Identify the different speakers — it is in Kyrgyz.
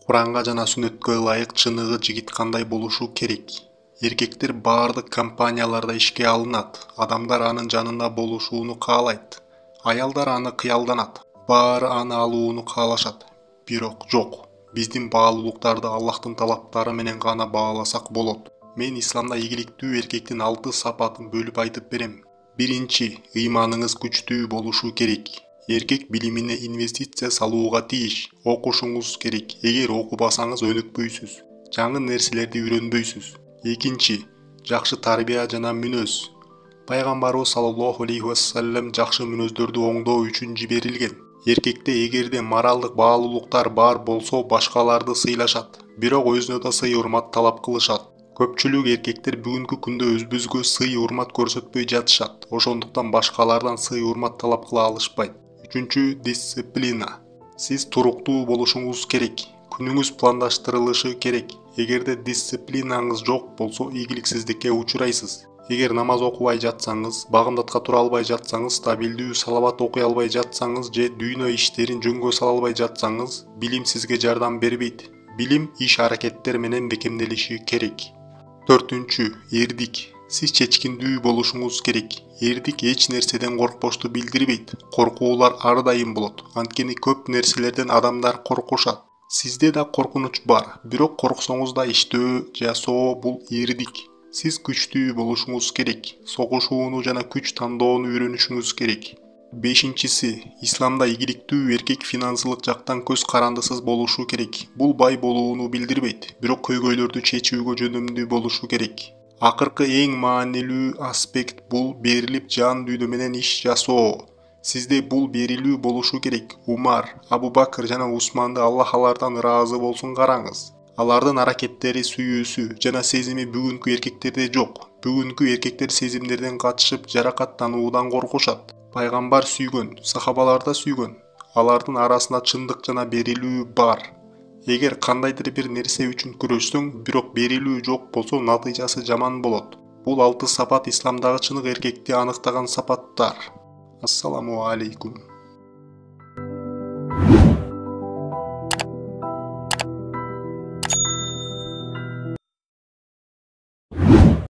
Speaker 1: Куранга жана сүннөткө ылайык чыныгы жигит кандай болушу керек? Эркектер баардык компанияларда ишке алынат. Адамдар анын жанында болушууну каалайт. Аялдар аны кыялданат. Баары аны алууну каалашат. Бирок жок. Биздин баалуулуктарды Аллахтын талаптары менен гана бааласак болот. Мен исламда ийгиликтүү эркектин 6 сапатын бөлүп айтып берем. Биринчи, ыйманыңыз күчтүү болушу керек. Эркек билимине инвестиция салууга тийиш. Окушуңуз керек. Эгер окубасаңыз өнүкпөйсүз. Жаңы нерселерди үйрөнбөйсүз. Экинчи, жакшы тарбия жана мүнөз. Пайгамбарыбыз саллаллаху алейхи вассалам жакшы мүнөздөрдү оңдоо үчүн жиберилген. Эркекте эгерде моралдык баалуулуктар бар болсо, башкаларды сыйлашат. Бирок өзүнө да сый урмат талап кылышат. Көпчүлүк эркектер бүгүнкү күндө өзүбүзгө сый урмат көрсөтпөй жатышат. Ошондуктан башкалардан сый урмат талап кыла алышпайт. Үчүнчү, дисциплина. Сиз туруктуу болушуңуз керек. Күнүңүз пландаштырылышы керек. Эгерде дисциплинаңыз жок болсо, ийгиликсиздикке учурайсыз. Эгер намаз окубай жатсаңыз, багымдатка тура албай жатсаңыз, стабилдүү салават окуй албай жатсаңыз же дүйнө иштерин жөнгө сала албай жатсаңыз, билим сизге жардам бербейт. Билим иш-аракеттер менен бекемделиши керек. Төртүнчү, эрдик. Сиз чечкиндүү болушуңуз керек. Эрдик эч нерседен коркпошту билдирбейт. Коркуулар ар дайым болот. Анткени көп нерселерден адамдар коркушат. Сизде да коркунуч бар, бирок корксоңуз да иштөө, жасоо бул эрдик. Сиз күчтүү болушуңуз керек. Согушууну жана күч тандоону үйрөнүшүңүз керек. Бешинчиси, исламда ийгиликтүү эркек финансылык жактан көз карандысыз болушу керек. Бул бай болууну билдирбейт, бирок көйгөйлөрдү чечүүгө жөнөмдүү болушу керек. Акыркы эң маанилүү аспект бул берилип жан дүйнө менен иш жасоо. Сизде бул берилүү болушу керек. Умар, Абу Бакр жана Усманды Аллах алардан ыраазы болсун караңыз. Алардын аракеттери, сүйүүсү жана сезими бүгүнкү эркектерде жок. Бүгүнкү эркектер сезимдерден катышып, жаракаттануудан коркушат. Пайгамбар сүйгөн, сахабалар да сүйгөн. Алардын арасында чындык жана берилүү бар. Эгер кандайдыр бир нерсе үчүн күрөшсөң, бирок берилүү жок болсо, натыйжасы жаман болот. Бул 6 сапат исламдагы чынык эркекти аныктаган сапаттар. Ассаламу алейкум.